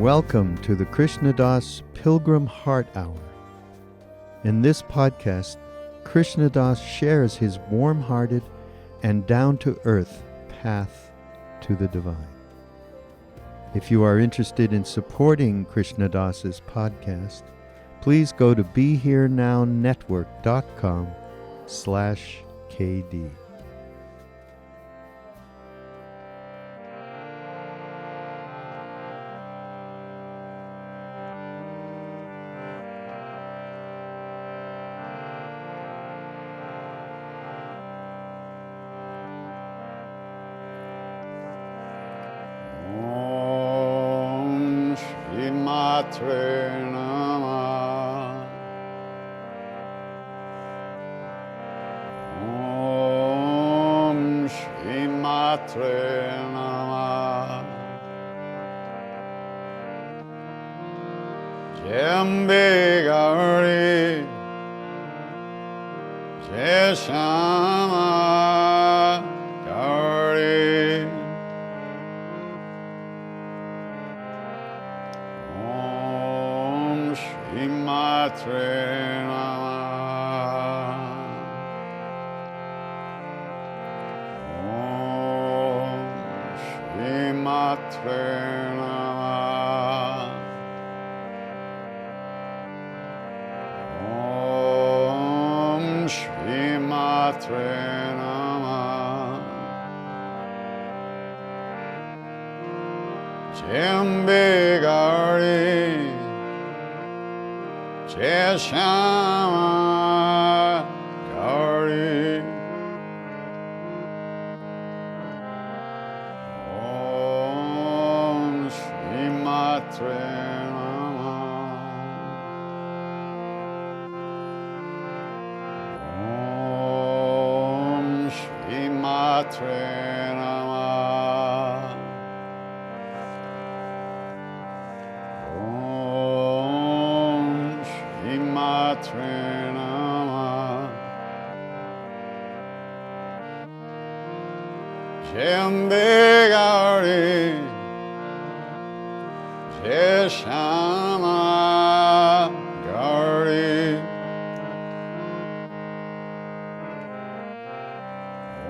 Welcome to the Krishna Das Pilgrim Heart Hour. In this podcast, Krishna Das shares his warm-hearted and down-to-earth path to the divine. If you are interested in supporting Krishna Das's podcast, please go to BeHereNowNetwork.com/KD. Matre Namah. Om Shri Matre Namah. Jambe Gauri Jai Shama Gauri. Matre Namah. Om Shri Matre Namah. Om Shri Matre Namah. Jambe Gauri Jai Shama Gauri. Om Shri Matre Namah. Om Shri Matre Namah. Matre Namah. Jambe Gauri Jai Shama Gauri.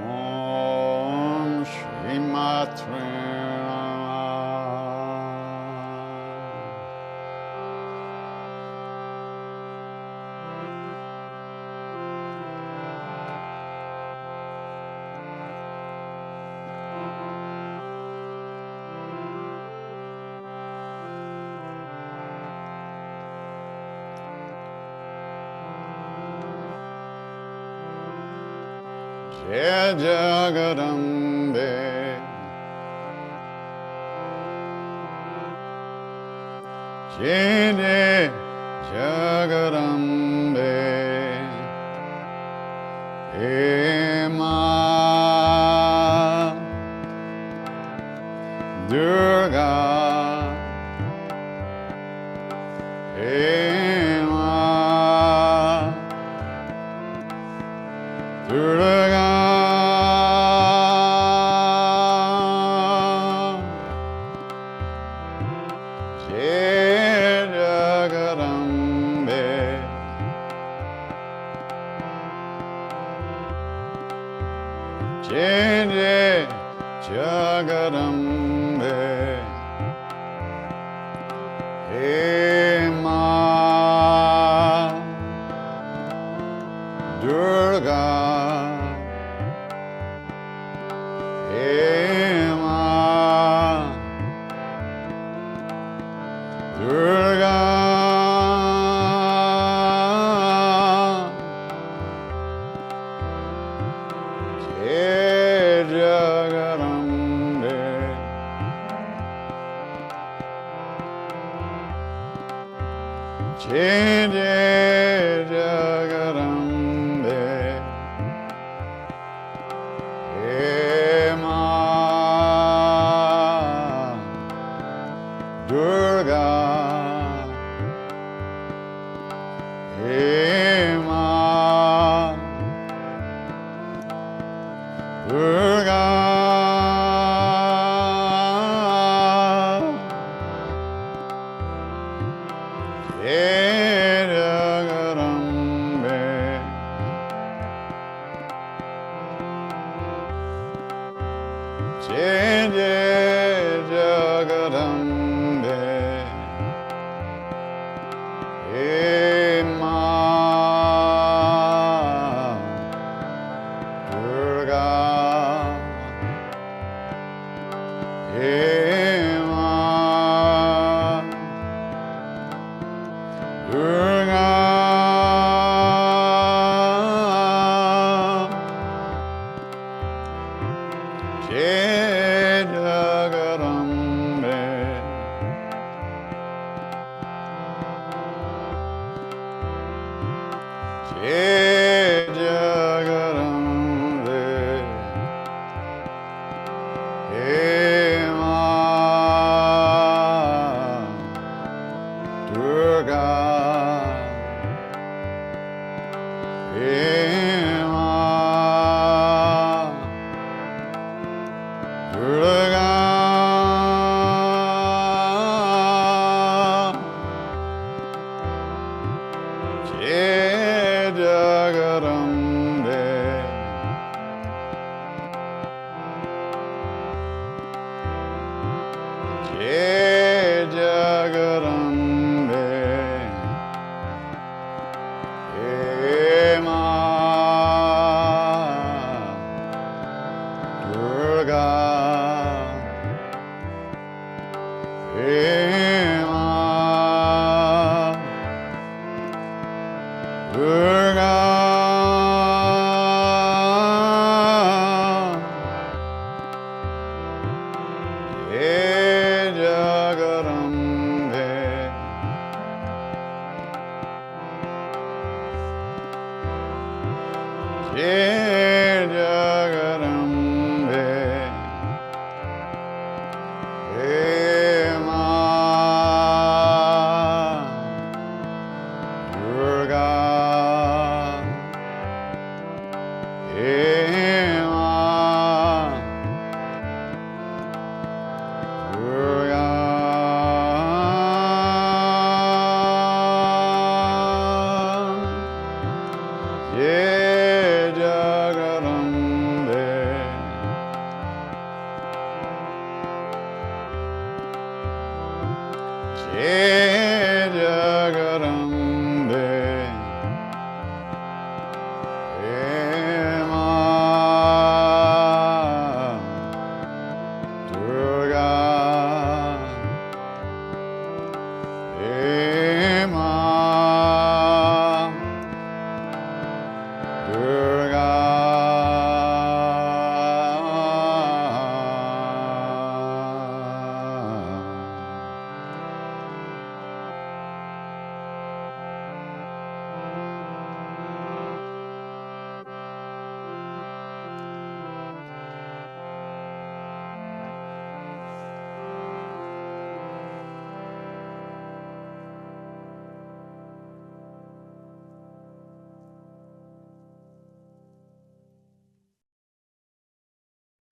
Om Shri Matre Jai Jagadambe. Jai Jagadambe. Ema Durga. Ema Durga. Jai Jagadambe. Ema Durga. Ema Durga. Jai Jagadambe. Ema Durga. Ema Durga. Jagarambe, Jagarambe, He Ma Durga, He Ma Durga, Jagarambe, Jagarambe, He Ma Durga, He Ma Durga, Jagarambe, Jagarambe, He Ma Durga, He Ma Durga, Jagarambe, Jagarambe, He Ma Durga, He Ma Durga, Jagarambe, Jagarambe, He Ma Durga, He Ma Durga,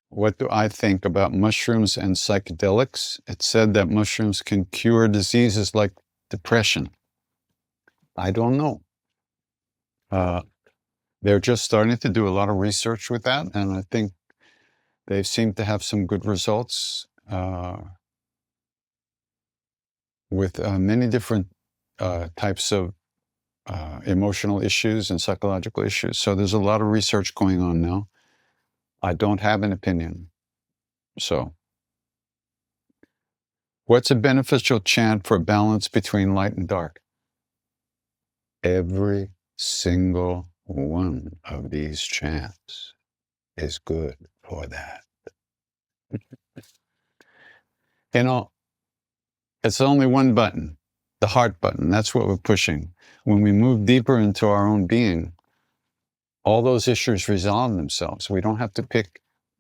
What do I think about mushrooms and psychedelics? It's said that mushrooms can cure diseases like depression. I don't know. They're just starting to do a lot of research with that, and I think they seem to have some good results with many different types of emotional issues and psychological issues. So there's a lot of research going on now. I don't have an opinion. So, what's a beneficial chant for balance between light and dark? Every single one of these chants is good for that. You know, it's only one button, the heart button. That's what we're pushing. When we move deeper into our own being, all those issues resolve themselves. We don't have to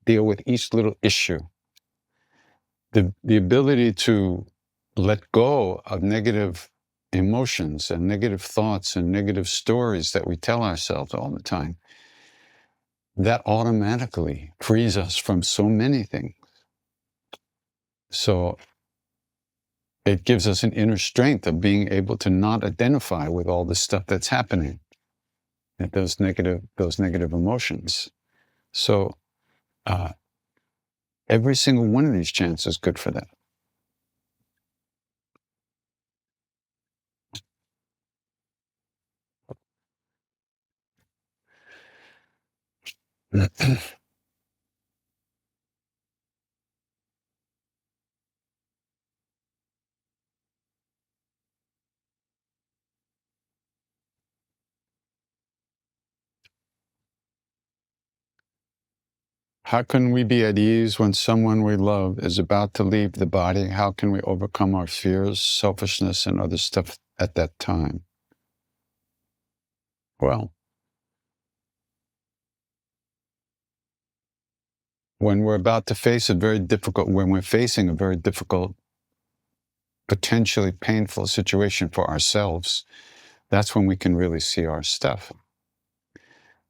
deal with each little issue. The ability to let go of negative emotions and negative thoughts and negative stories that we tell ourselves all the time, that automatically frees us from so many things. So it gives us an inner strength of being able to not identify with all the stuff that's happening, and those negative emotions. So every single one of these chants is good for that. How can we be at ease when someone we love is about to leave the body? How can we overcome our fears, selfishness, and other stuff at that time? Well, when we're about to face when we're facing a very difficult, potentially painful situation for ourselves, that's when we can really see our stuff.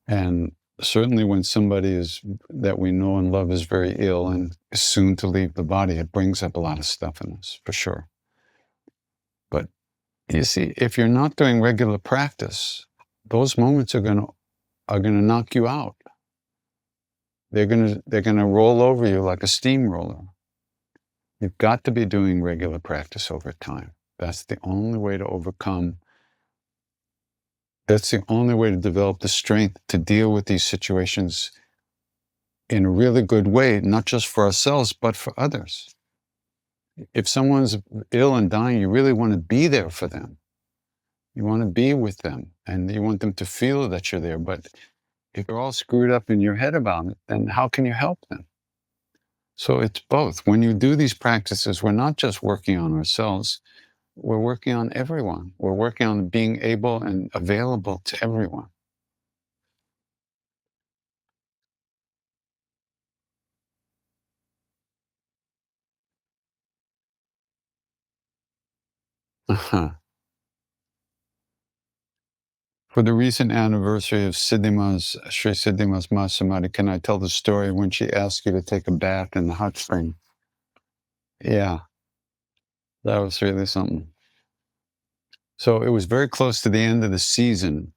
And certainly when somebody that we know and love is very ill and is soon to leave the body, it brings up a lot of stuff in us, for sure. But you see, if you're not doing regular practice, those moments are going to knock you out. They're going to roll over you like a steamroller. You've got to be doing regular practice over time. That's the only way to overcome. That's the only way to develop the strength to deal with these situations in a really good way, not just for ourselves, but for others. If someone's ill and dying, you really want to be there for them. You want to be with them, and you want them to feel that you're there. But if you're all screwed up in your head about it, then how can you help them? So it's both. When you do these practices, we're not just working on ourselves, we're working on everyone. We're working on being able and available to everyone. Uh-huh. For the recent anniversary of Sri Siddhima's Mahasamadhi, can I tell the story when she asked you to take a bath in the hot spring? Yeah, that was really something. So it was very close to the end of the season.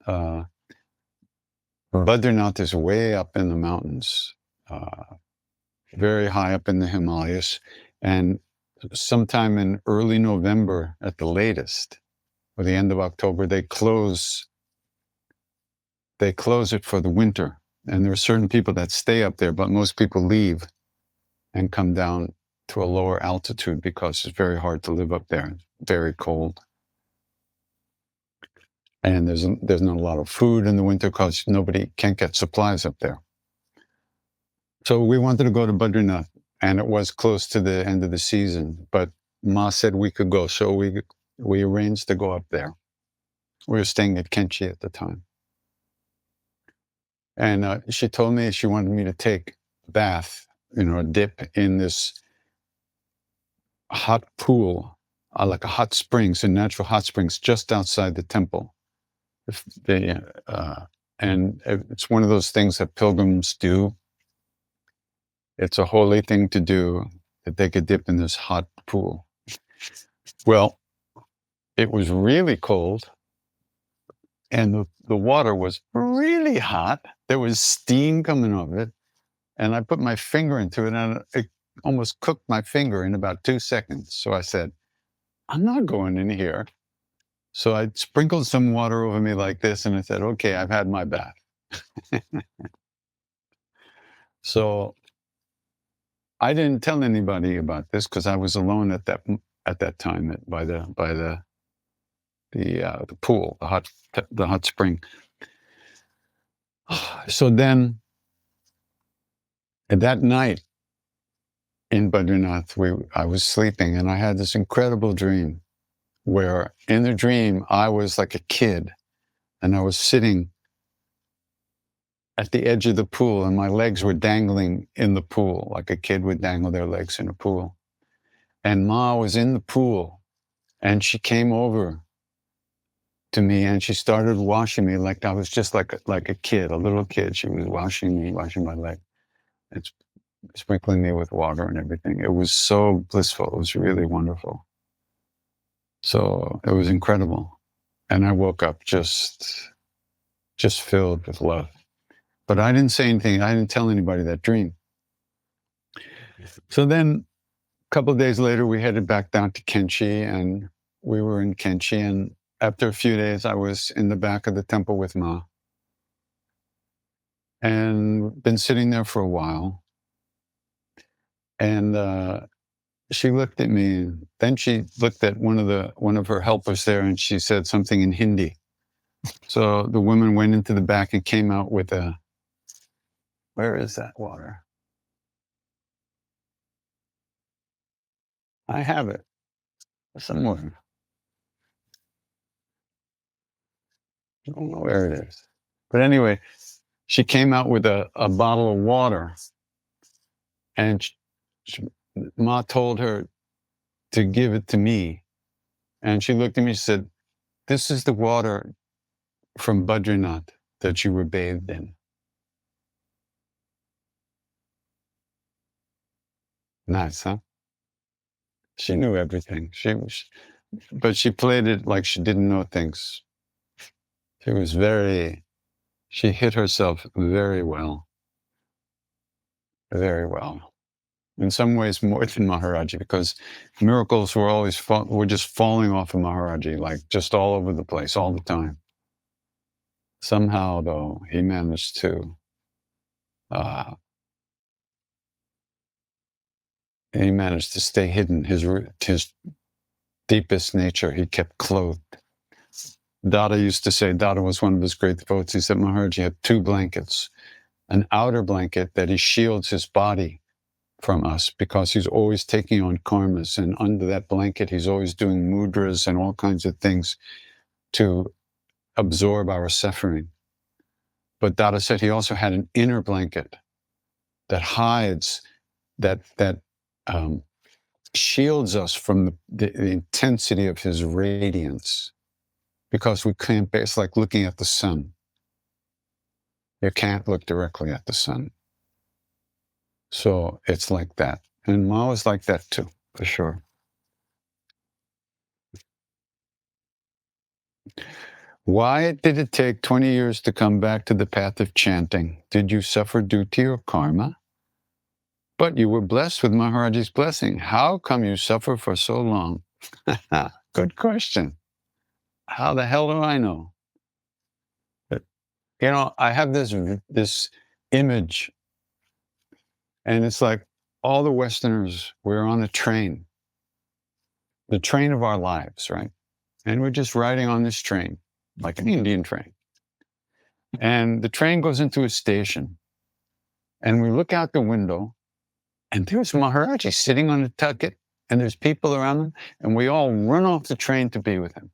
Badrinath is way up in the mountains, very high up in the Himalayas. And sometime in early November at the latest, or the end of October, they close it for the winter. And there are certain people that stay up there, but most people leave and come down to a lower altitude because it's very hard to live up there. It's very cold. And there's not a lot of food in the winter because nobody can't get supplies up there. So we wanted to go to Badrinath, and it was close to the end of the season, but Ma said we could go. So we arranged to go up there. We were staying at Kenchi at the time. And she told me she wanted me to take a bath, a dip in this hot pool, like a hot springs, in natural hot springs just outside the temple. And it's one of those things that pilgrims do. It's a holy thing to do, to take a dip in this hot pool. Well, it was really cold, and the water was really hot. There was steam coming off it, and I put my finger into it, and it almost cooked my finger in about 2 seconds. So I said, I'm not going in here. So I sprinkled some water over me like this, and I said, okay, I've had my bath. So I didn't tell anybody about this because I was alone at that time by the pool, the hot spring. So then, that night in Badrinath, I was sleeping, and I had this incredible dream where, in the dream, I was like a kid, and I was sitting at the edge of the pool, and my legs were dangling in the pool, like a kid would dangle their legs in a pool. And Ma was in the pool, and she came over to me, and she started washing me like I was just like a kid, a little kid. She was washing my leg. It's sprinkling me with water and everything. It was so blissful. It was really wonderful. So it was incredible. And I woke up just filled with love. But I didn't say anything. I didn't tell anybody that dream. So then a couple of days later, we headed back down to Kenchi, and we were in Kenchi. And after a few days, I was in the back of the temple with Ma, and been sitting there for a while. And she looked at me. Then she looked at one of her helpers there, and she said something in Hindi. So the woman went into the back and came out with where is that water? I have it somewhere. I don't know where it is. But anyway, she came out with a bottle of water, and Ma told her to give it to me. And she looked at me and said, "This is the water from Badrinath that you were bathed in." Nice, huh? She knew everything. But she played it like she didn't know things. She hit herself very well. Very well. In some ways more than Maharaji, because miracles were just falling off of Maharaji, like just all over the place, all the time. Somehow, though, he managed to stay hidden. His deepest nature, he kept clothed. Dada used to say, Dada was one of his great devotees, he said Maharaji had two blankets, an outer blanket that he shields his body from us because he's always taking on karmas, and under that blanket he's always doing mudras and all kinds of things to absorb our suffering. But Dada said he also had an inner blanket that hides, that shields us from the intensity of his radiance, because we can't, it's like looking at the sun. You can't look directly at the sun. So it's like that. And Ma was like that too, for sure. Why did it take 20 years to come back to the path of chanting? Did you suffer due to your karma? But you were blessed with Maharaji's blessing. How come you suffer for so long? Good question. How the hell do I know? But, I have this image, and it's like all the Westerners, we're on a train, the train of our lives, right? And we're just riding on this train, like an Indian train. And the train goes into a station, and we look out the window, and there's Maharaji sitting on the tucket, and there's people around him, and we all run off the train to be with him.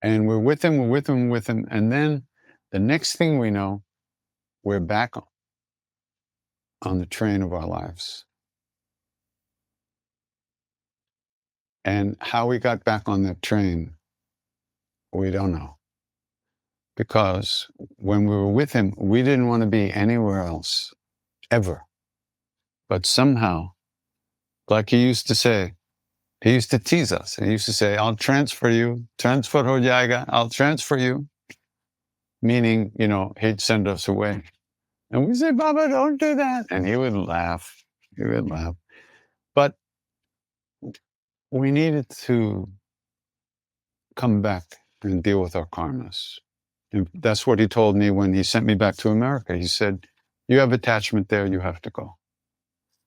And we're with him, and then the next thing we know, we're back on the train of our lives. And how we got back on that train, we don't know. Because when we were with him, we didn't want to be anywhere else, ever. But somehow, like he used to say, he used to tease us. He used to say, I'll transfer you, transfer ho jayega, I'll transfer you. Meaning, he'd send us away. And we say, Baba, don't do that. And he would laugh. But we needed to come back and deal with our karmas. And that's what he told me when he sent me back to America. He said, you have attachment there, you have to go.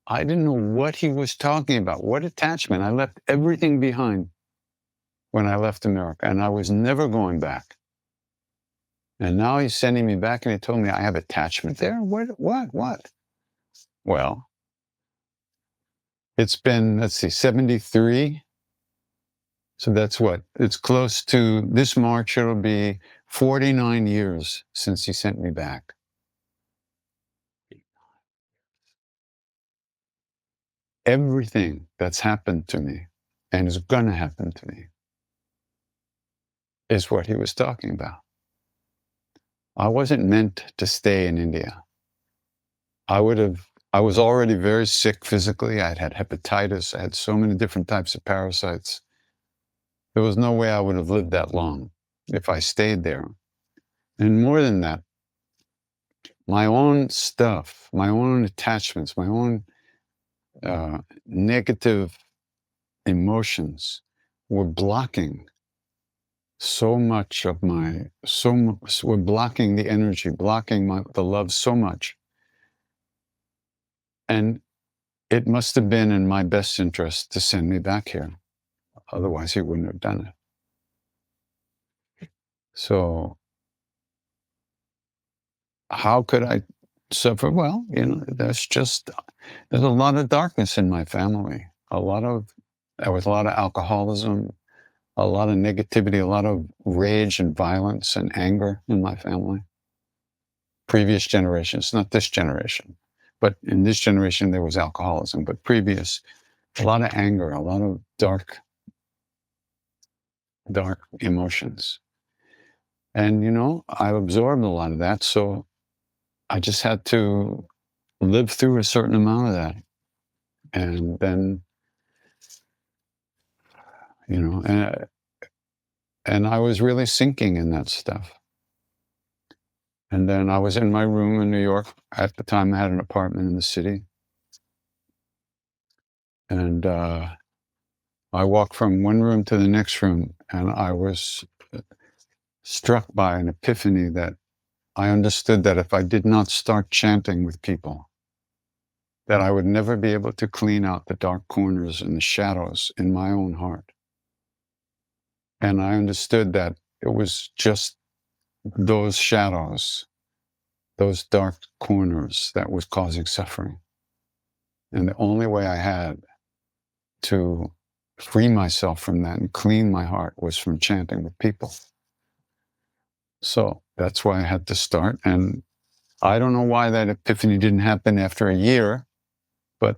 I didn't know what he was talking about. What attachment? I left everything behind when I left America, and I was never going back. And now he's sending me back, and he told me I have attachment there? What? Well, it's been, 73. So that's what? It's close to, this March, it'll be 49 years since he sent me back. Everything that's happened to me and is going to happen to me is what he was talking about. I wasn't meant to stay in India. I was already very sick physically. I'd had hepatitis. I had so many different types of parasites. There was no way I would have lived that long if I stayed there. And more than that, my own stuff, my own attachments, my own negative emotions were blocking so much of were blocking the energy, blocking the love so much. And it must have been in my best interest to send me back here. Otherwise, he wouldn't have done it. So how could I suffer? Well, there's a lot of darkness in my family. There was a lot of alcoholism, a lot of negativity, a lot of rage and violence and anger in my family. Previous generations, not this generation, but in this generation there was alcoholism, but previous, a lot of anger, a lot of dark emotions. And, I absorbed a lot of that, so I just had to live through a certain amount of that. And then, and I was really sinking in that stuff. And then I was in my room in New York. At the time, I had an apartment in the city. And I walked from one room to the next room, and I was struck by an epiphany that I understood that if I did not start chanting with people, that I would never be able to clean out the dark corners and the shadows in my own heart. And I understood that it was just those shadows, those dark corners that was causing suffering. And the only way I had to free myself from that and clean my heart was from chanting with people. So that's why I had to start. And I don't know why that epiphany didn't happen after a year, but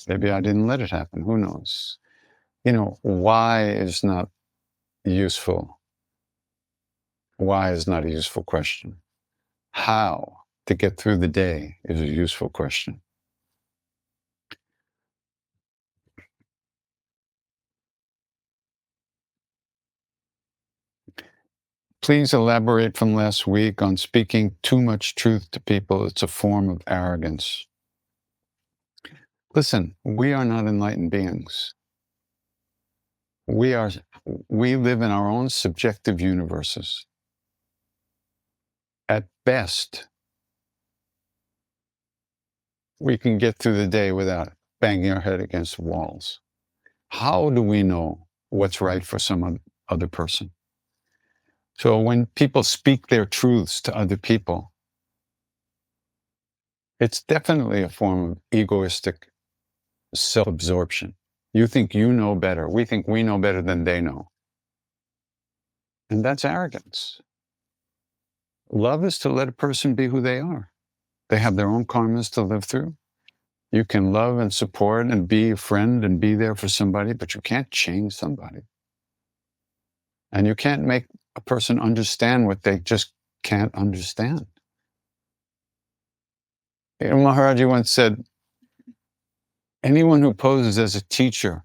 maybe I didn't let it happen. Who knows? Why is not useful. Why is not a useful question. How to get through the day is a useful question. Please elaborate from last week on speaking too much truth to people. It's a form of arrogance. Listen, we are not enlightened beings. We live in our own subjective universes. At best, we can get through the day without banging our head against walls. How do we know what's right for some other person? So when people speak their truths to other people, it's definitely a form of egoistic self-absorption. You think you know better. We think we know better than they know. And that's arrogance. Love is to let a person be who they are. They have their own karmas to live through. You can love and support and be a friend and be there for somebody, but you can't change somebody. And you can't make a person understand what they just can't understand. Maharaji once said, anyone who poses as a teacher,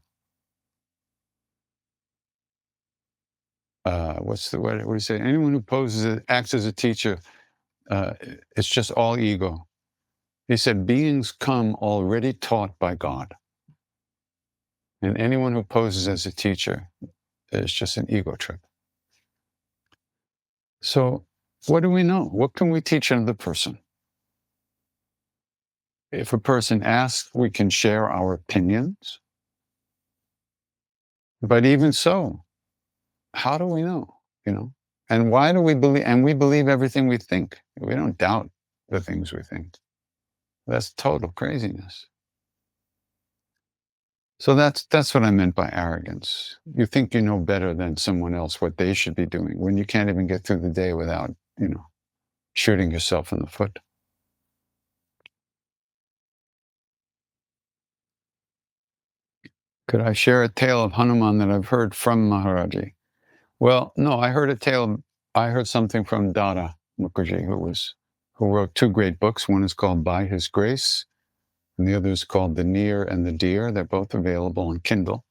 what's the word? What do you say? Anyone who acts as a teacher, it's just all ego. He said, beings come already taught by God. And anyone who poses as a teacher is just an ego trip. So what do we know? What can we teach another person? If a person asks, we can share our opinions. But even so, how do we know? And why do we believe? And we believe everything we think. We don't doubt the things we think. That's total craziness. So that's what I meant by arrogance. You think you know better than someone else what they should be doing when you can't even get through the day without, shooting yourself in the foot. Could I share a tale of Hanuman that I've heard from Maharaji? Well, no, I heard something from Dada Mukherjee, who wrote two great books. One is called By His Grace, and the other is called The Near and the Dear. They're both available on Kindle.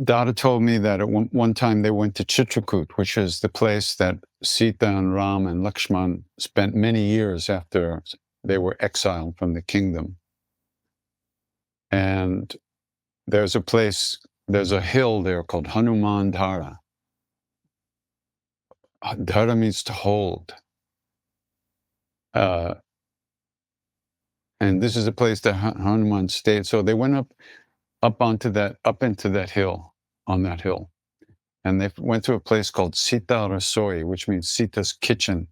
Dada told me that at one time they went to Chitrakoot, which is the place that Sita and Ram and Lakshman spent many years after they were exiled from the kingdom. And there's a hill there called Hanuman Dhara. Dhara means to hold. And this is a place that Hanuman stayed. So they went up into that hill, on that hill. And they went to a place called Sita Rasoi, which means Sita's kitchen.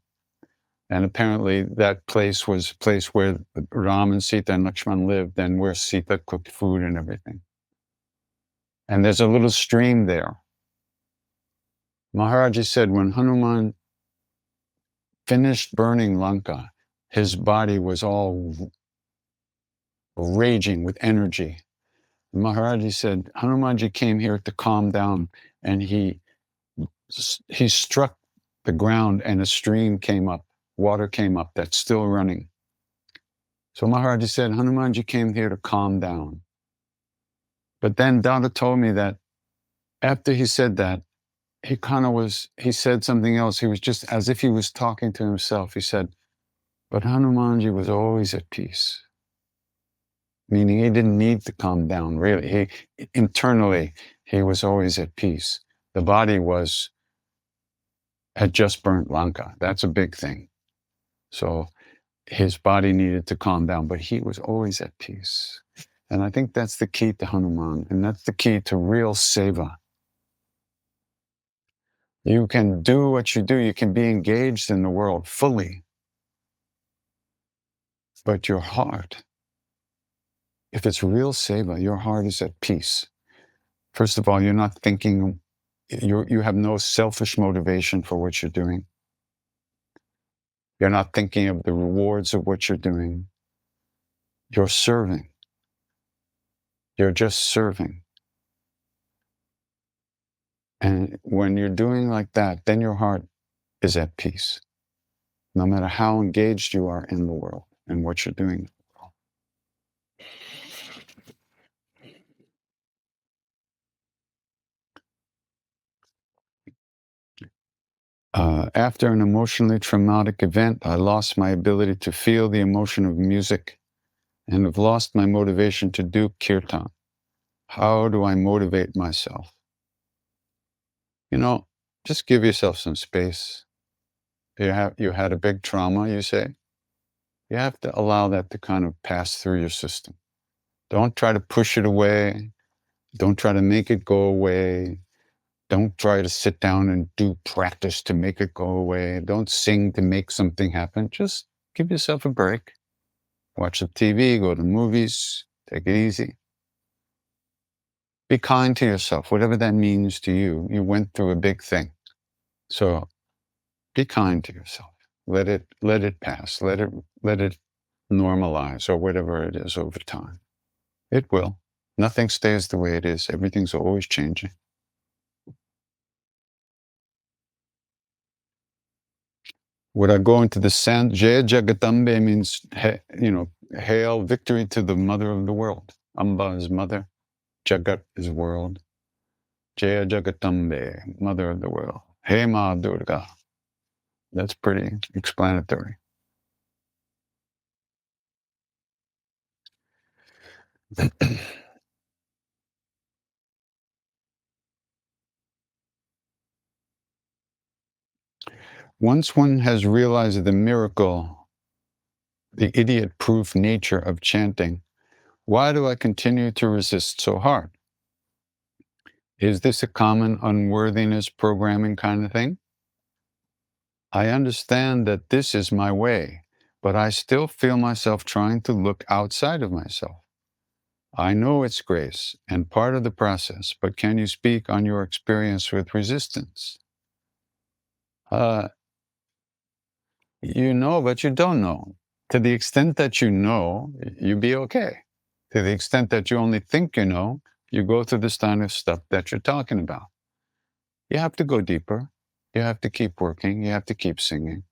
And apparently that place was a place where Ram and Sita and Lakshman lived and where Sita cooked food and everything. And there's a little stream there. Maharaji said when Hanuman finished burning Lanka, his body was all raging with energy. Maharaji said, Hanumanji came here to calm down, and he struck the ground and a stream came up, water came up that's still running. So Maharaji said, Hanumanji came here to calm down. But then Dada told me that after he said that, he said something else. He was just as if he was talking to himself. He said, but Hanumanji was always at peace. Meaning he didn't need to calm down, really. Internally, he was always at peace. The body had just burnt Lanka. That's a big thing. So his body needed to calm down, but he was always at peace. And I think that's the key to Hanuman, and that's the key to real seva. You can do what you do. You can be engaged in the world fully. But your heart, if it's real seva, your heart is at peace. First of all, you're not thinking, you have no selfish motivation for what you're doing. You're not thinking of the rewards of what you're doing. You're serving. You're just serving. And when you're doing like that, then your heart is at peace, no matter how engaged you are in the world and what you're doing. After an emotionally traumatic event, I lost my ability to feel the emotion of music and have lost my motivation to do kirtan. How do I motivate myself? Just give yourself some space. You had a big trauma, you say? You have to allow that to kind of pass through your system. Don't try to push it away. Don't try to make it go away. Don't try to sit down and do practice to make it go away. Don't sing to make something happen. Just give yourself a break. Watch the TV, go to movies, take it easy. Be kind to yourself, whatever that means to you. You went through a big thing. So be kind to yourself. Let it pass. Let it normalize, or whatever it is, over time. It will. Nothing stays the way it is. Everything's always changing. Would I go into the sand? Jaya Jagatambe means, hail victory to the mother of the world. Amba is mother. Jagat is world. Jaya Jagatambe, mother of the world. Hey Ma Durga. That's pretty explanatory. Once one has realized the miracle, the idiot-proof nature of chanting, why do I continue to resist so hard? Is this a common unworthiness programming kind of thing? I understand that this is my way, but I still feel myself trying to look outside of myself. I know it's grace and part of the process, but can you speak on your experience with resistance? You know, but you don't know. To the extent that you know, you be okay. To the extent that you only think you know, you go through this kind of stuff that you're talking about. You have to go deeper. You have to keep working. You have to keep singing.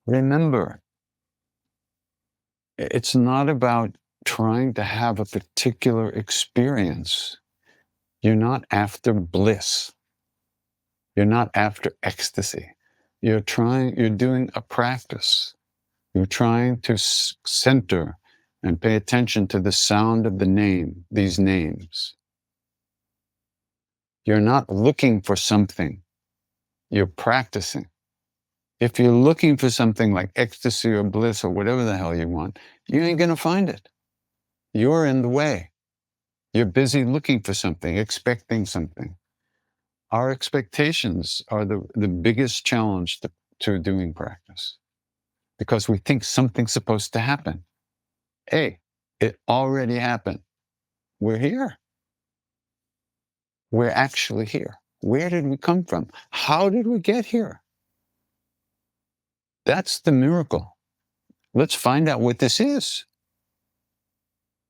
Remember, it's not about trying to have a particular experience. You're not after bliss. You're not after ecstasy. You're doing a practice. You're trying to center and pay attention to the sound of these names. You're not looking for something. You're practicing. If you're looking for something like ecstasy or bliss or whatever the hell you want, you ain't going to find it. You're in the way. You're busy looking for something, expecting something. Our expectations are the biggest challenge to doing practice, because we think something's supposed to happen. Hey, it already happened. We're here. We're actually here. Where did we come from? How did we get here? That's the miracle. Let's find out what this is.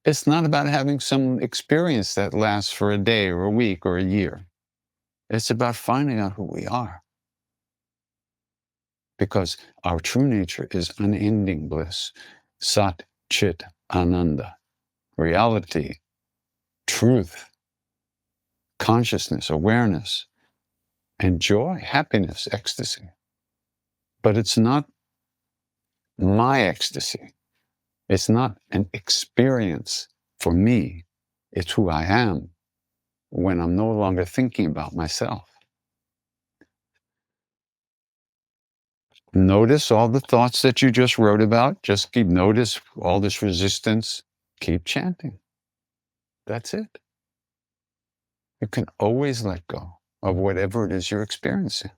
It's not about having some experience that lasts for a day or a week or a year. It's about finding out who we are. Because our true nature is unending bliss, Sat Chit Ananda, reality, truth, consciousness, awareness, and joy, happiness, ecstasy. But it's not my ecstasy. It's not an experience for me. It's who I am when I'm no longer thinking about myself. Notice all the thoughts that you just wrote about. Just notice all this resistance. Keep chanting. That's it. You can always let go of whatever it is you're experiencing.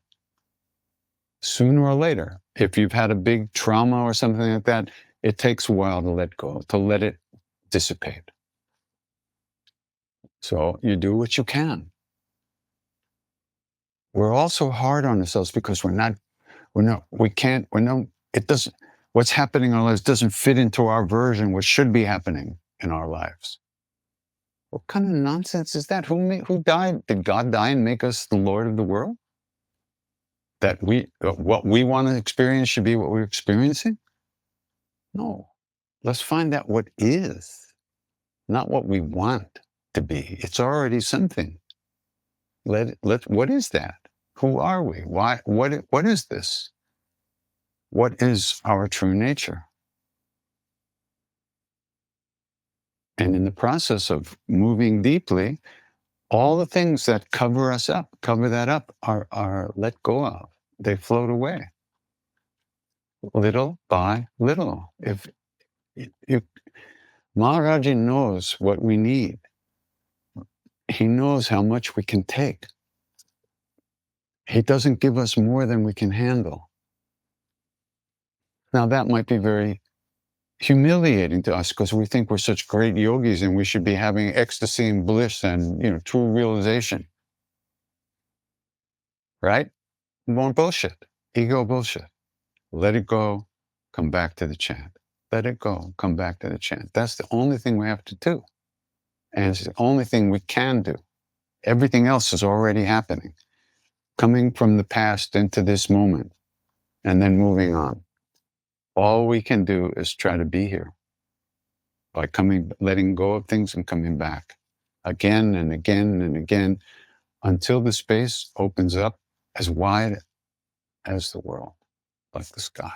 Sooner or later, if you've had a big trauma or something like that, it takes a while to let go, to let it dissipate. So you do what you can. We're also hard on ourselves because what's happening in our lives doesn't fit into our version, what should be happening in our lives. What kind of nonsense is that? Who died? Did God die and make us the Lord of the world? That what we want to experience should be what we're experiencing? No. Let's find out what is, not what we want to be. It's already something. What is that? Who are we? Why? What is this? What is our true nature? And in the process of moving deeply, all the things that cover that up, are let go of. They float away, little by little. If Maharaji knows what we need, he knows how much we can take. He doesn't give us more than we can handle. Now that might be very humiliating to us because we think we're such great yogis and we should be having ecstasy and bliss and true realization. Right? More bullshit. Ego bullshit. Let it go, come back to the chant. Let it go, come back to the chant. That's the only thing we have to do. And it's the only thing we can do. Everything else is already happening. Coming from the past into this moment and then moving on. All we can do is try to be here by letting go of things and coming back again and again and again until the space opens up as wide as the world, like the sky.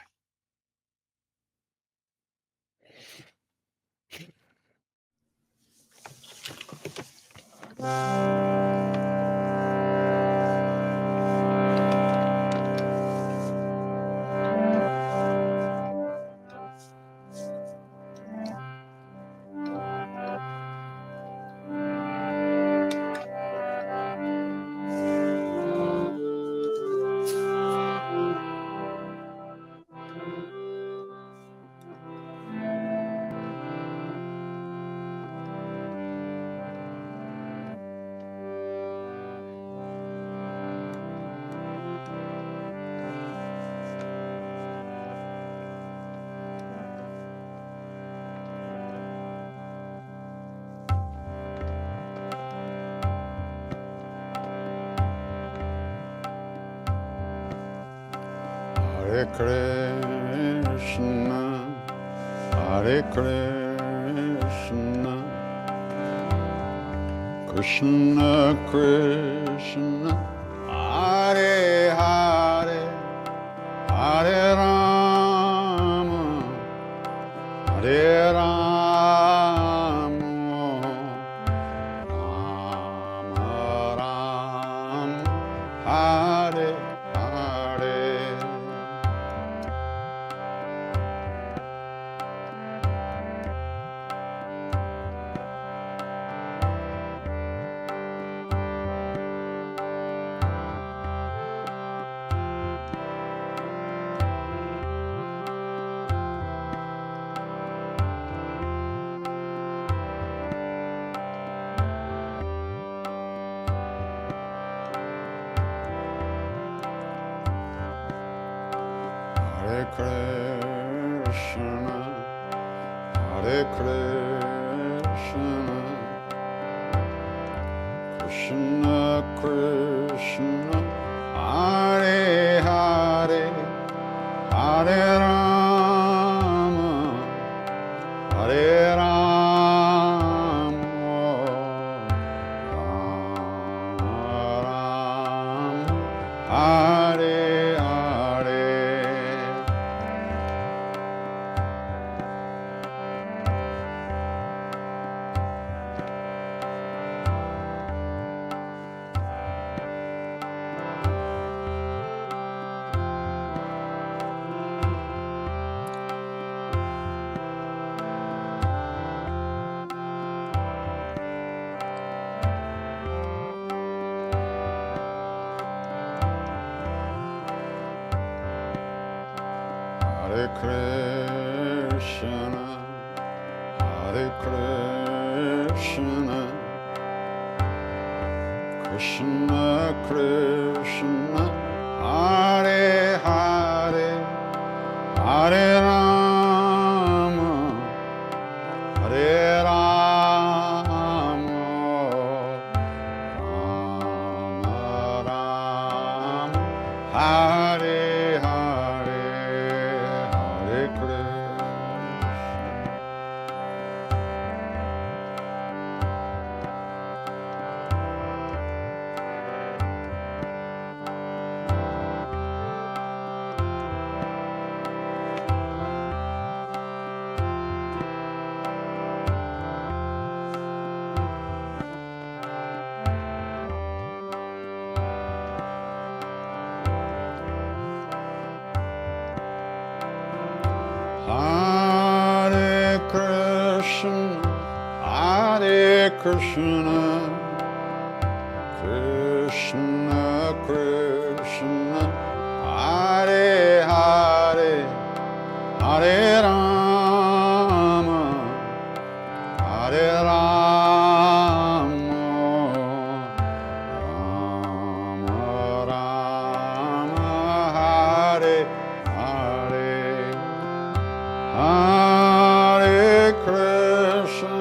Hare Krishna, Hare Krishna, Krishna Krishna, Hare Hare, Hare Rama, Hare Rama, Rama Rama, Hare Hare. Hare Krishna, Hare Krishna, Krishna Krishna, Hare Hare, Hare Rama, Hare Rama, Rama Rama, Hare Hare. Hare Krishna, Hare Krishna, Krishna Krishna, Hare Hare, Hare Rama, Hare Rama, Rama Rama, Hare Hare, Hare Krishna. Hare Krishna, Hare Krishna, Krishna Krishna, Hare Hare, Hare Rama, Hare Rama, Rama Rama, Hare Hare. Hare Krishna.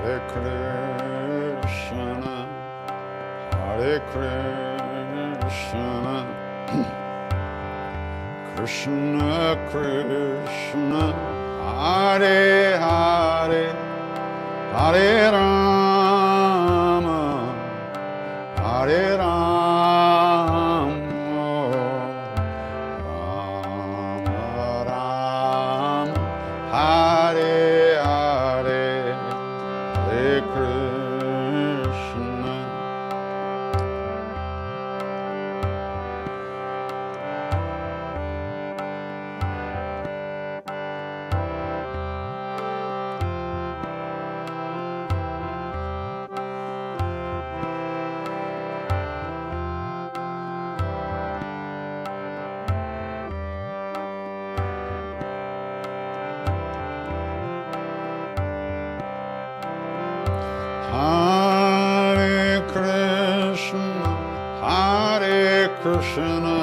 Hare Krishna, Hare Krishna, Krishna Krishna, Hare Hare, Hare Rama, Hare Rama, Rama Rama, Hare Hare, Hare Krishna. Krishna,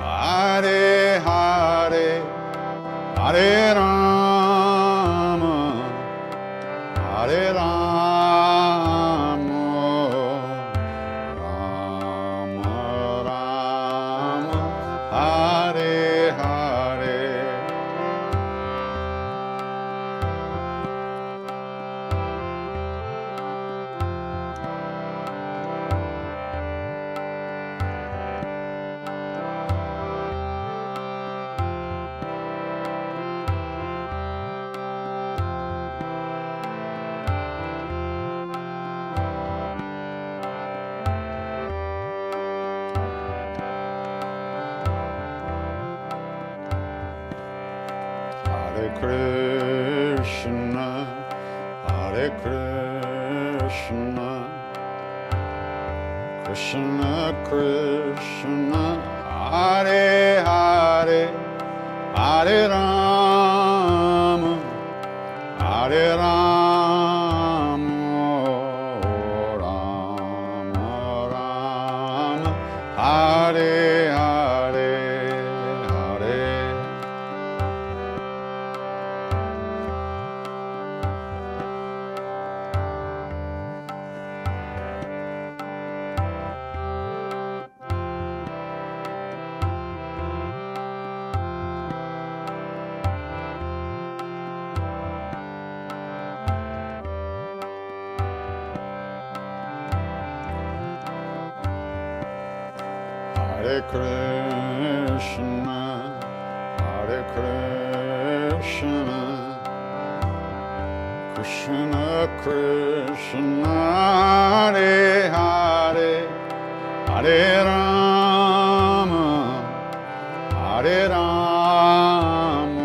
Hare Hare, Hare Rama, Hare Rama, Rama Rama, Hare Hare. Hare Krishna, Hare Krishna, Krishna Krishna, Hare Hare, Hare Rama, Hare Rama, Rama Rama, Hare Hare, Hare. Hare Krishna, Hare Krishna, Krishna Krishna, Hare Hare, Hare Rama, Hare Rama,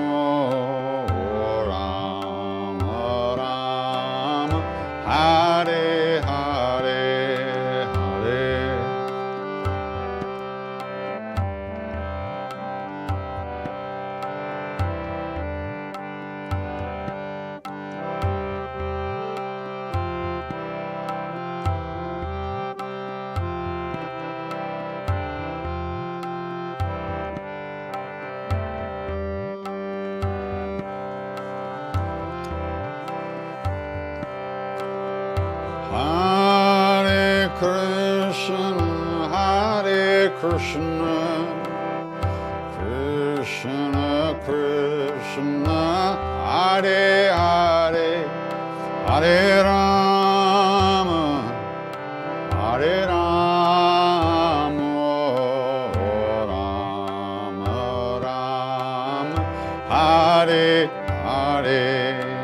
Rama Rama, Hare Hare, Hare. Hare Krishna, Hare Krishna, Krishna Krishna, Hare Hare, Hare Rama, Hare Rama, Rama Rama, Hare Hare.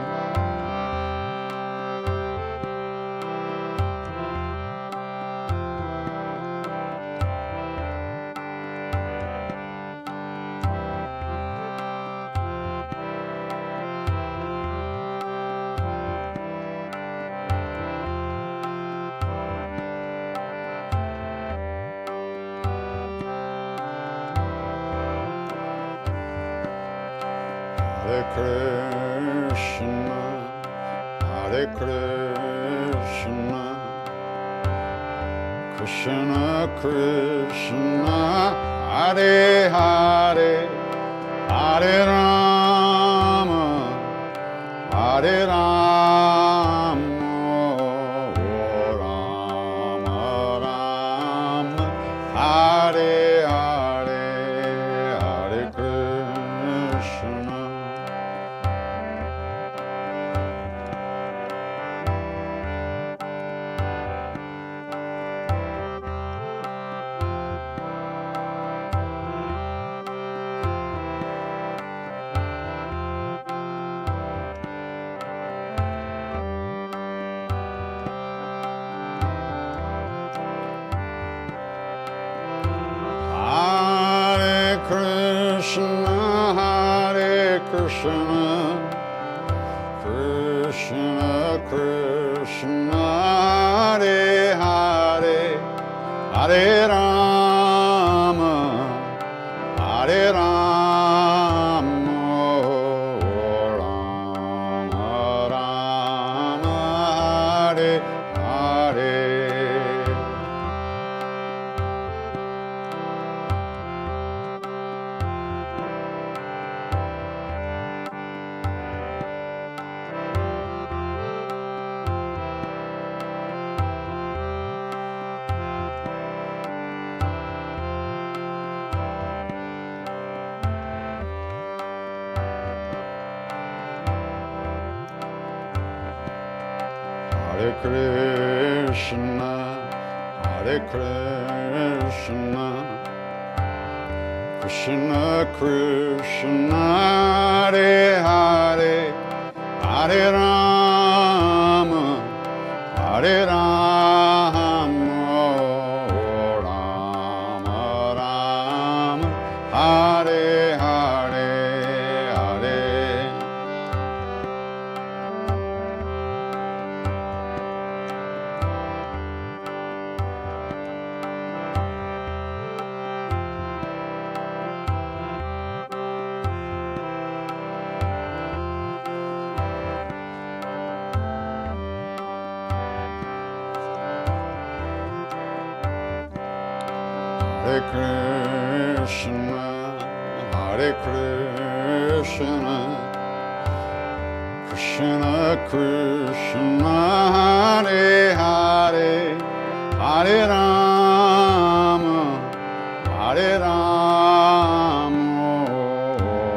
Hare Krishna, Hare Krishna, Krishna Krishna, Hare Hare, Hare Rama, Hare Rama, Rama Rama, Hare Hare, Hare Krishna. Hare Krishna, Hare Krishna, Krishna Krishna, Hare Hare, Hare Rama, Hare Rama, Rama Rama, Hare Hare Krishna, Hare Krishna, Krishna Krishna, Hare Hare, Hare Rama, Hare Rama, Rama Rama, Hare Hare, Hare. Hare Krishna, Hare Krishna, Krishna Krishna, Hare Hare, Hare Rama, Hare Rama,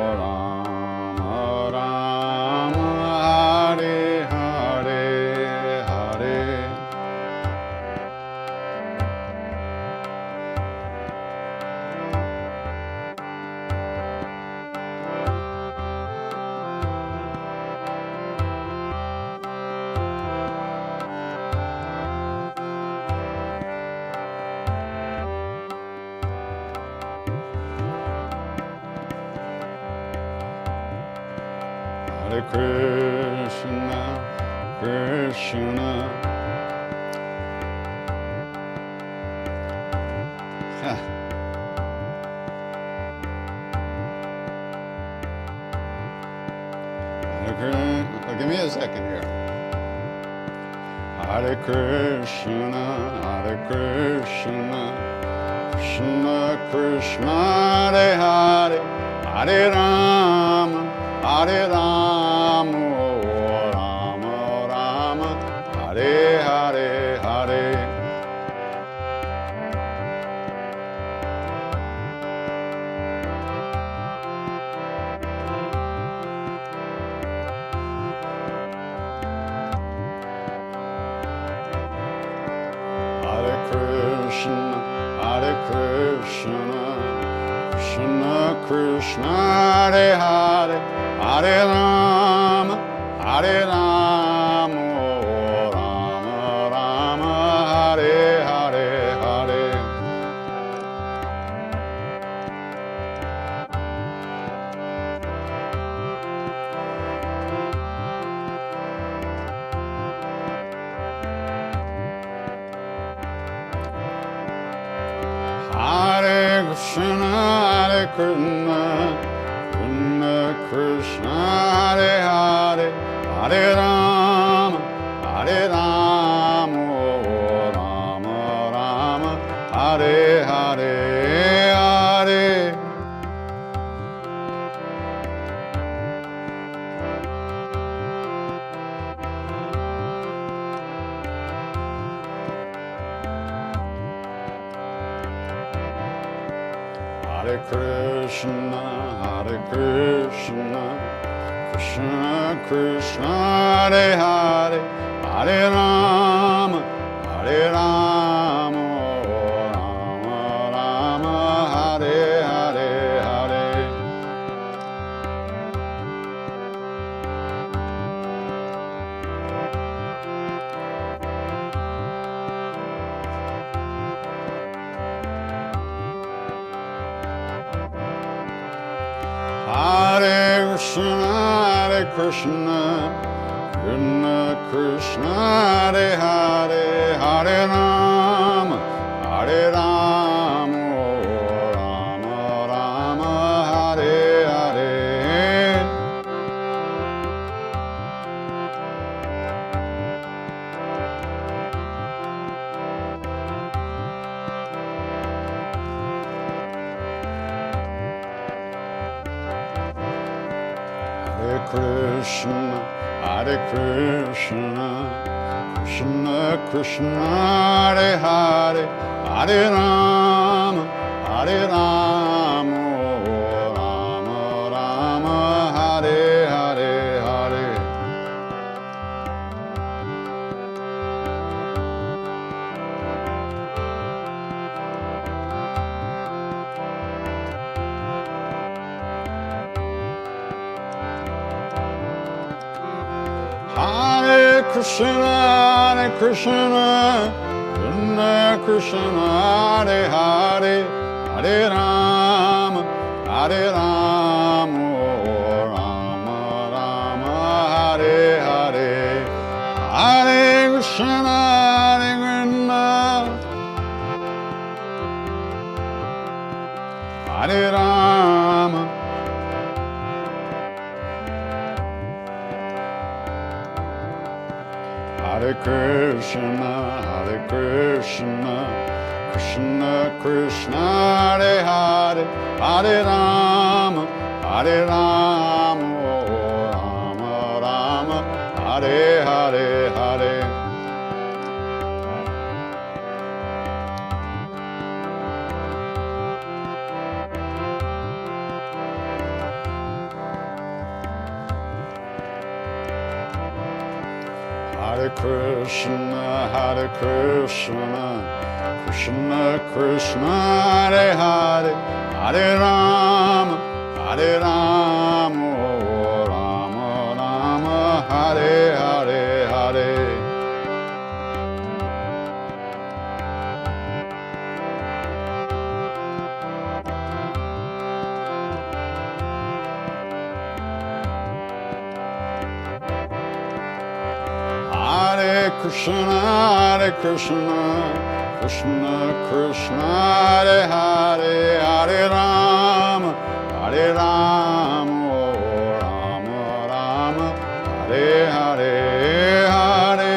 Rama Rama, Hare Hare, Hare. Hare Krishna, Krishna. Give me a second here. Hare Krishna, Hare Krishna, Krishna Krishna, Hare Hare, Hare Rama, Hare Rama, Rama Rama, Hare Hare, Hare. Hare Krishna, Hare Krishna, Krishna Krishna, Hare Hare, Hare Rama, Hare Rama, Rama Rama, Hare Hare, Hare. Hare Krishna, Hare Krishna, Krishna Krishna, Hare Hare, Hare Rama, Hare Rama, Rama Rama, Hare Hare, Hare. Hare Krishna, Hare Krishna, Krishna Krishna, Hare Hare, Hare Rama, Hare Rama, Rama Rama, Hare Hare, Hare. Hare Krishna, Hare Krishna, Krishna Krishna, Hare Hare, Hare Rama, Hare Rama, Rama Rama, Hare Hare. Krishna, Hare Krishna, Krishna Krishna, Hare Hare, Hare Rama, Hare Rama, Rama Rama, Hare Hare, Hare. Hare Krishna, Krishna Krishna, Hare Hare, Hare Rama, Hare Rama, Rama Rama, Hare Hare. Hare Krishna, Hare Rama. Hare Krishna, Krishna Krishna, Hare Hare, Hare Rama, Hare Rama, Rama Rama, Hare Hare, Hare. Hare Krishna, Krishna Krishna, Hare Hare, Hare Rama, Hare Rama, Rama Rama, Hare Hare, Hare. Hare Krishna, Krishna Krishna, Hare Hare, Hare Rama, Hare Rama, Rama Rama, Hare Hare, Hare.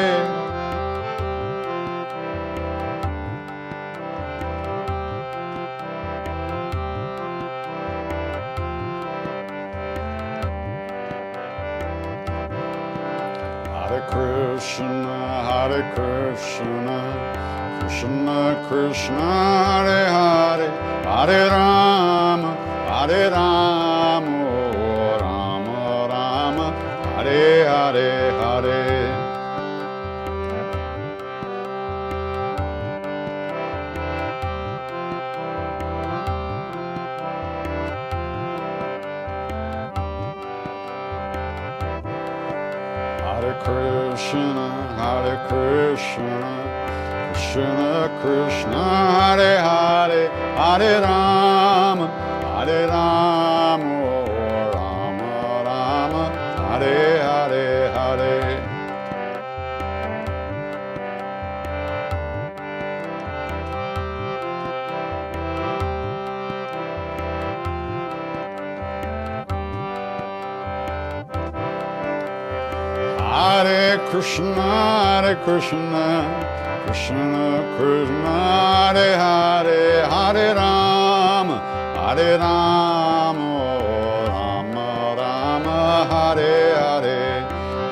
Hare Krishna, Krishna Krishna, Hare Hare, Hare Rama, Hare Rama, Rama Rama, Hare Hare, Hare. Hare Krishna, Krishna Krishna, Hare Hare, Hare Rama, Hare Rama, Rama Rama, Hare Hare, Hare. Hare Krishna, Krishna Krishna, Hare Hare, Hare Rama, Hare Rama, Rama Rama, Hare Hare.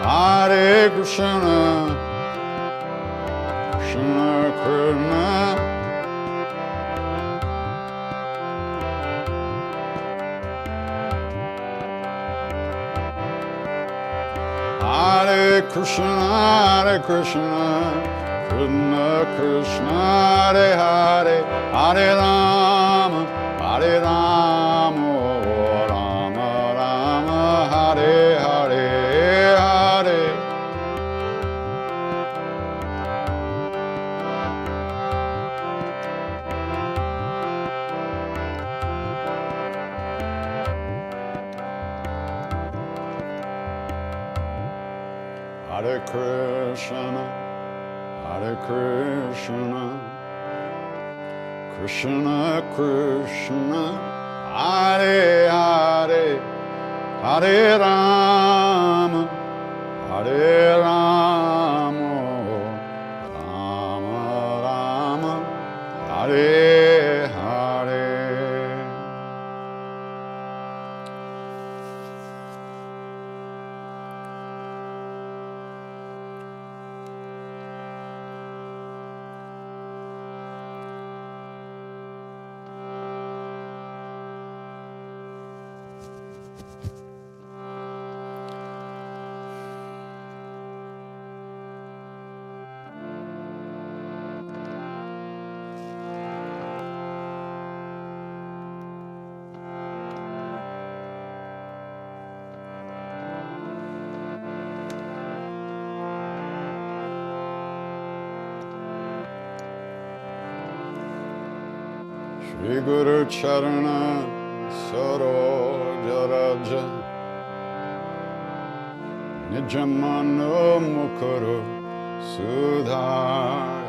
Hare Krishna, Krishna Krishna, Hare Krishna, Krishna Krishna, Hare Hare, Hare Rama, Hare Rama, Rama Rama, Hare Hare, Hare. Hare Krishna, Krishna Krishna, Hare Hare, Hare Rama, Hare Rama, Rama Rama, Hare Hare. Shri Guru Charana Saroja Raja Nijamano Mukuru Sudhar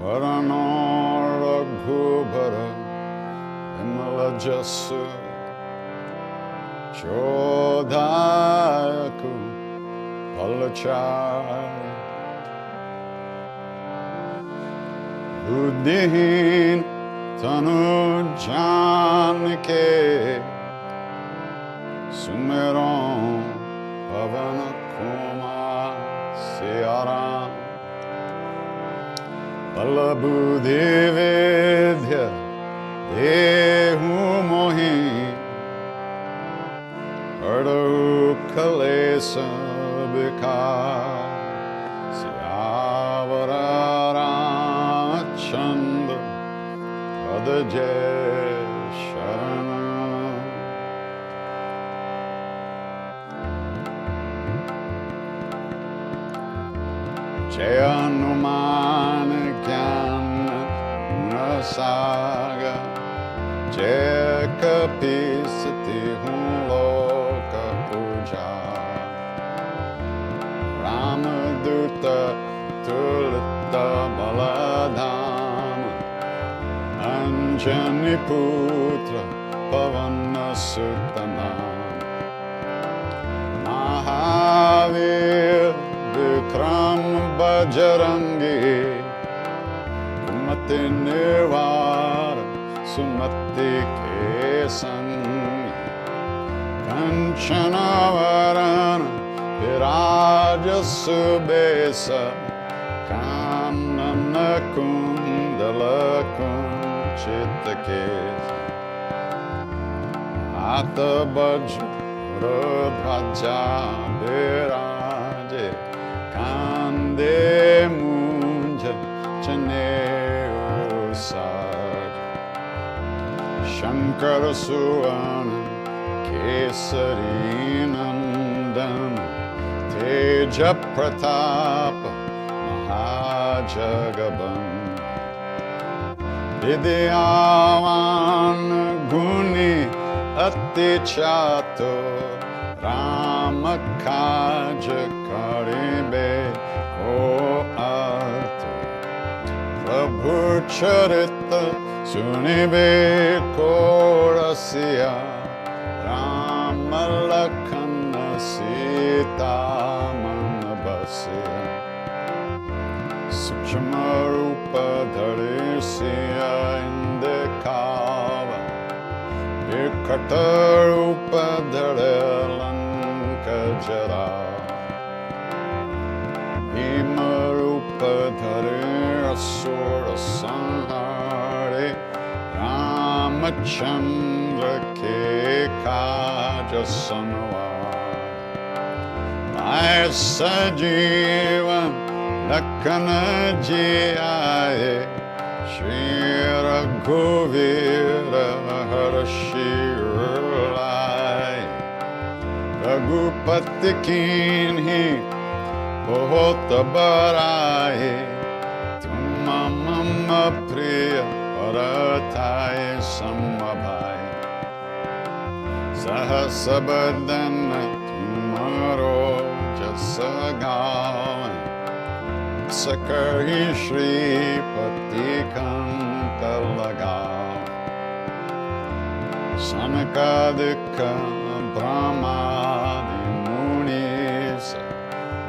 Varano Raghubara Himala Jasu Chodhayaku Palachar Buddhihin Tanu Janike Sumeron Pavana Kuma Siaram Balabuddhi Vidya Dehu Mohi Hardahu Kalesa Bikar Siyavarara Chandra Adajay Sharanam Jayanuman Gyana Gunasaga Jaya Kapisati Loka Puja Ramaduta Tulita Baladama Anjani Putra Pavana Sutanam Mahavir Vikram Bajrangi Kumati Nirvar Sumati Kesan Kanchana Varana Viraja Subesa Kanana Kundala Kunchitakesa Ata Bajra Bhaja Viraje Kande Munja Chaneu Saj Shankara Suvana Kesari Nandan Teja Pratapa Mahajagaban Vidyavan Guni Ati Chato Rama Kaja Karibe O Ato Prabhu Charita Sunibe Korasiya Rama Lakhana Sita Manabasiya Sukshma Rupa Dharisiya Indikava Virkata Rupa Dharalanka Jara Bhima Rupa Dhare Asura Sanhare Ramachandra Ke Kaja Sanwar Maya Sajivan Lakhana Jiyaye Shri Raghuvira Harshirlai Raghupati Kinhi Bahut Baraye Tumma Mama Priya Paratai Samabhai Sahasabadana Tumaro Jasagavan Sakari Shri Pati Kanta Lagav Sanakadika Brahmadi Munis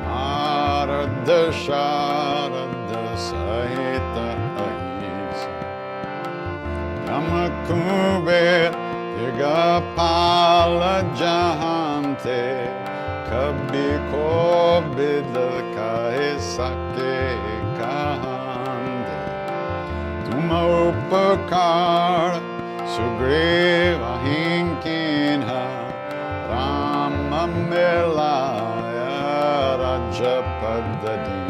Narada Sharada Sahita Ahisa Yamakubet Yagapala Jahante Kabhi ko bidal kahe sake kahande Tuma upakar Sugriva hinkinha Rama melaya Rajapadadi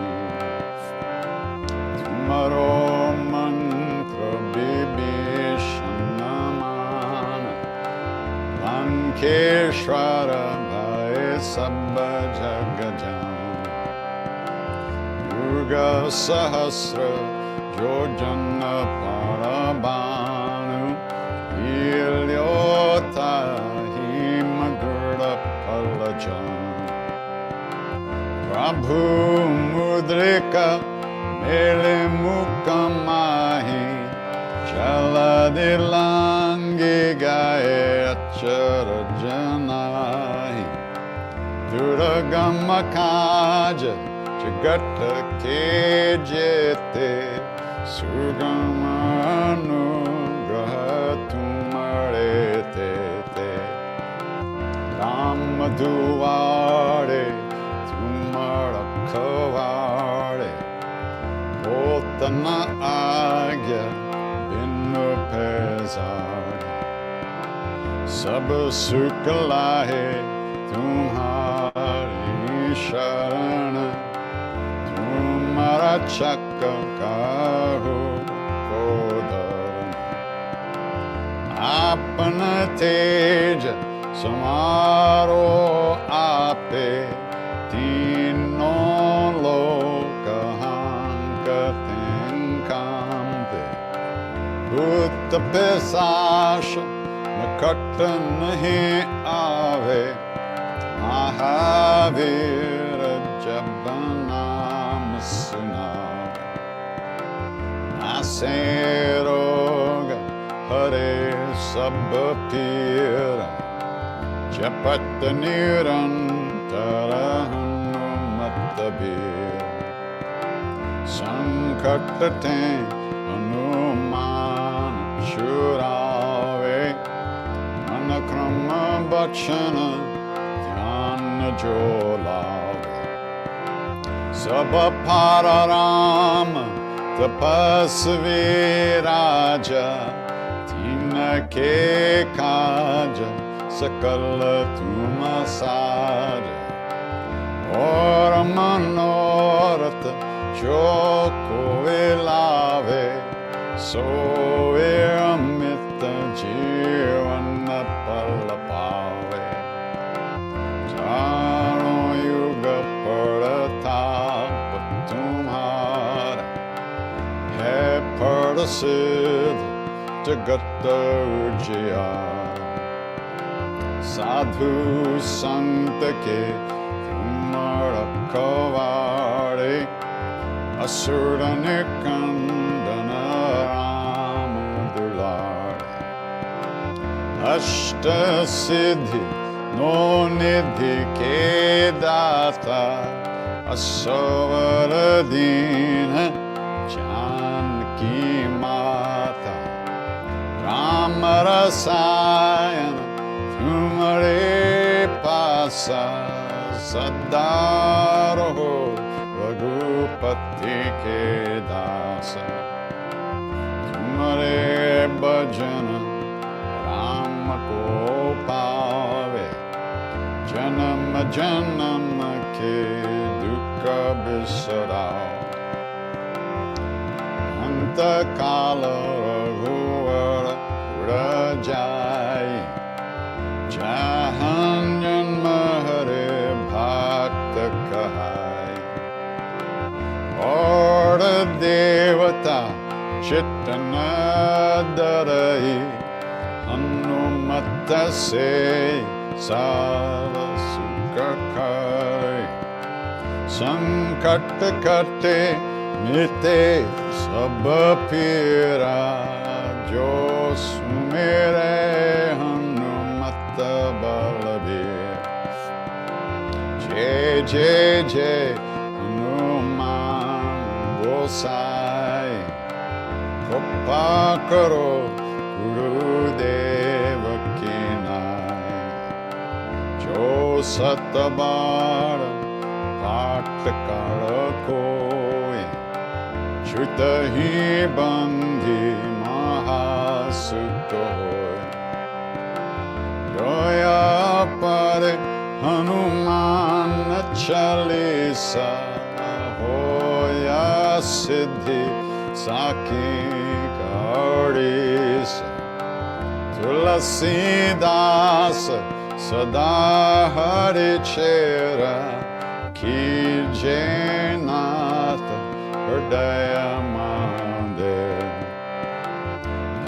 Tumaro mantra bibhishanamana Lankeshwara Sabba Jagajan Yuga Sahasra Jojana Parabanu Ilyota Himagurda Palajan Prabhu Mudrika Mele Mukamahi Chaladilangi Gaye Acharajanahi Duragama-kaja Jagata Kejete Sugamanu-graha-tumarete Ramaduare Tumarakavare Botana Agya Binu Pezare Sab Sukalahe Tumhari Sharana Tumhara Chakka Kahu Kodharana Apana Teja Samaro Ape Tino Loka Hanka Tinkampe Bhutta Pesasha Nakata Nahi Ave Mahavira Jabanam Sunava Naseroga Hare Sabapira Japata Nirantara Hanumatabira Sankatate Hanuman Shurave Manakrama Bachana Jolave Sabapararama Tapasvi Raja Tina Ke Kaja Sakala Tumasaja Ora Manorata Joko Elave Soviramita Jivana Palapave Charo Yuga Pratap Tumhara He Pardasid Jagata Ujjaya Sadhu Santake Tumara Kavare Asura Nikandana Ramadulare Ashta Siddhi No Nidhi Ke Data Asavaradina Janki Mata Ramarasayana Tumare Pasa Sadaro Raghupati Ke Dasa Tumare Bhajana Rama Ko Pave Janama Janama Ke Dukkha Bisarao Anta Kala Raghuvara Rajai Jahanyan Mahare Bhakta Kahai Orda Devata Chittana Darai Hanumata Se Sava Sukakari Sankata Kate Mite Sabapira Jo Sumere Hanumata Balabir Jai Jai Jai Hanuman Gosai Kripa Karo Gurudeva Kinai Jo Satabara Patakara Koi Chutahi Bandhi Mahasukoi Goya Pare Hanuman Chalisa Hoya Siddhi Saki Gaurisa Tulasi Dasa Sada Hari Chera Ki Jainata Hridaya Mahadev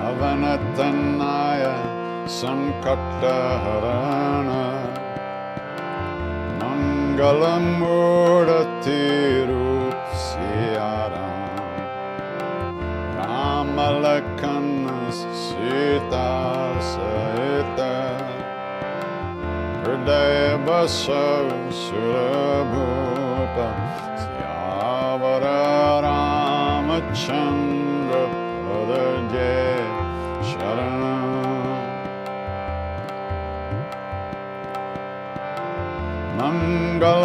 Avanatanaya Sankataharana Mangalamurti Rup Siyaram Ramalakana Sita Saita Hridaya Basav Surabhupa Siyavara Ramachandra Padaje Sharanam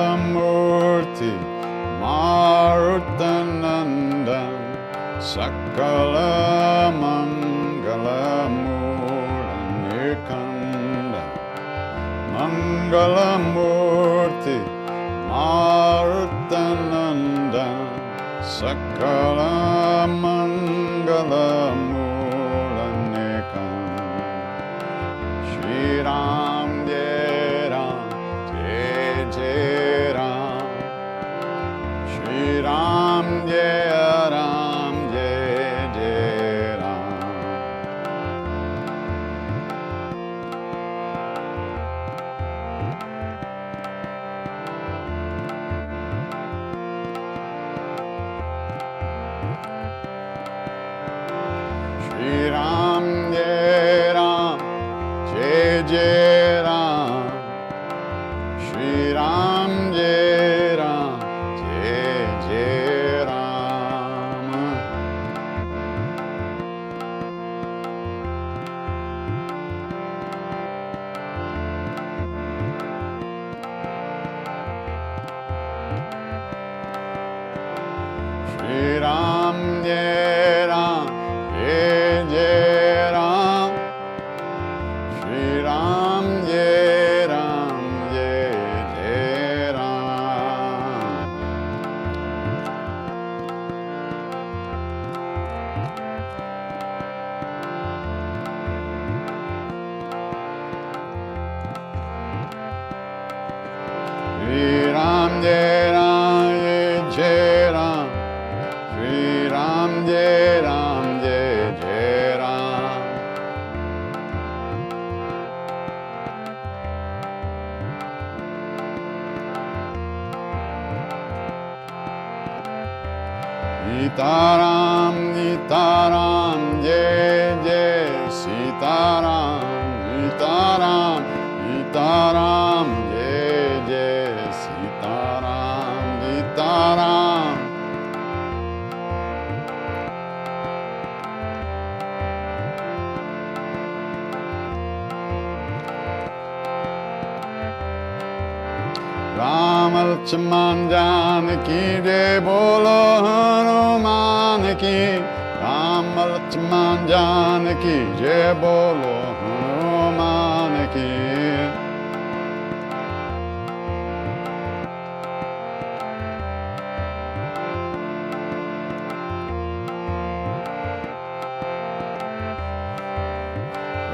Mangalamurti Marutanandan Sakala Mangalamuranikandan Mangalamurti Marutanandan Sakala Mangalamuranikandan Shri Ram Jai Ram Jai Jai Ram Shri Ram Jai Ram Jai Jai Ram Shri Ram Jai Ram Jai Jai Ram Shri Ram Jai Ram Jai Jai Ram Shri Ram Jai Ram Jai Jai Ram Shri Ram Jai Ram Jai Jai Ram Shri Ram Jai Ram Jai Ram Shri Ram Jai Ram Jai Jai Ram Sitaram Sitaram Jai Jai Sitaram Sitaram Sitaram Jai Jai Sitaram Sitaram Ram Lakshman Janaki Jai Bolo Hanuman Ki Ram Lakshman Janaki Jai Bolo Hanuman Ki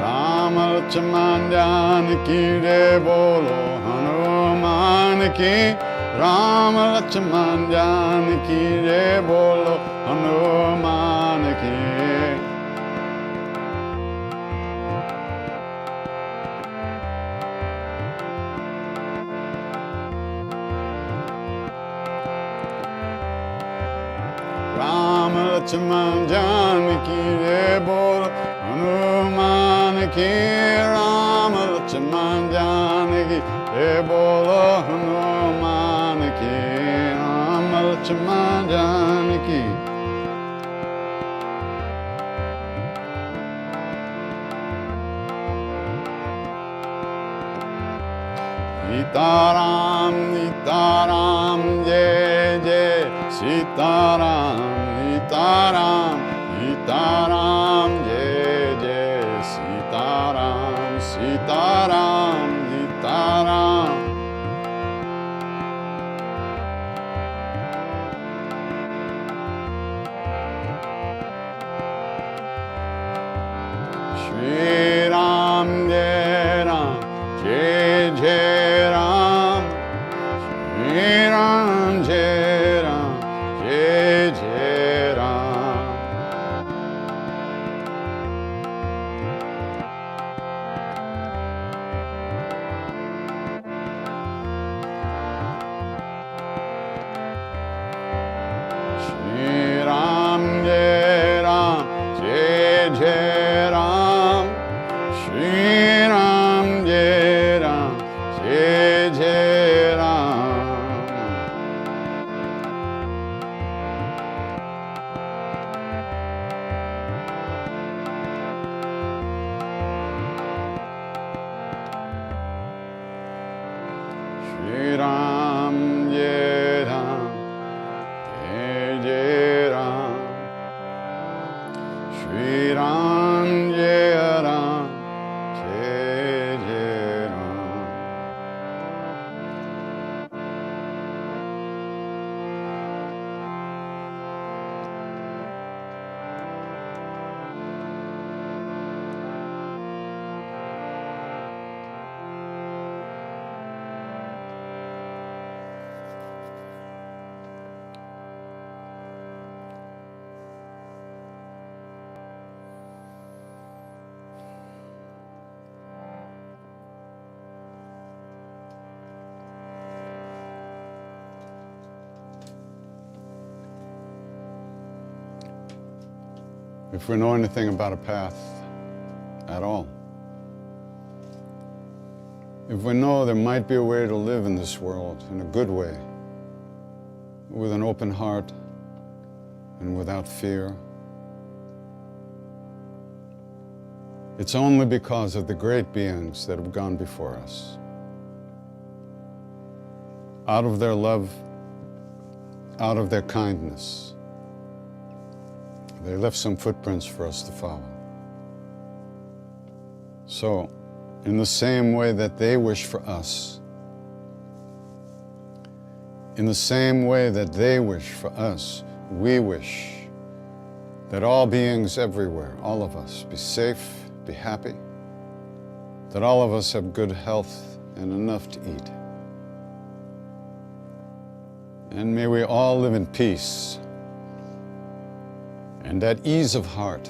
Ram Lakshman Janaki Jai Bolo Hanuman Ki Ram Lakshman Janaki Jai Bolo Hanuman Ki Ram Lakshman Janaki Jai Bolo Hanuman Ki Ram Lakshman Janaki Jai Bolo Hanuman Ki Ram Lakshman Janaki Sitaram Sitaram Jai Jai Sitaram Sitaram Sitaram Jai Jai Sitaram Sitaram Sitaram Shri Ram Jai Ram Jai Jai Ram Shri Ram Jai Ram Jai Jai Ram, Jai Ram, Jai Jai Ram. Shri Ram, Jai Ram, Jai Jai Ram. Shri Ram, Jai Ram, Jai Jai Ram. Shri Ram, Jai Ram, Jai Jai Ram. If we know anything about a path at all, if we know there might be a way to live in this world in a good way, with an open heart and without fear, it's only because of the great beings that have gone before us. Out of their love, out of their kindness, they left some footprints for us to follow. So, in the same way that they wish for us, in the same way that they wish for us, we wish that all beings everywhere, all of us, be safe, be happy, that all of us have good health and enough to eat. And may we all live in peace and at ease of heart,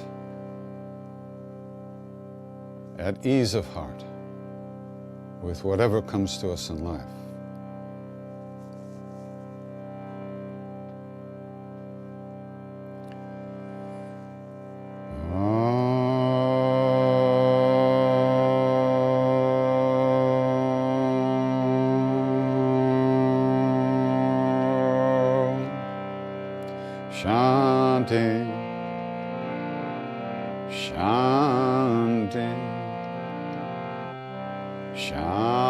with whatever comes to us in life. Chanting, chanting, chanting.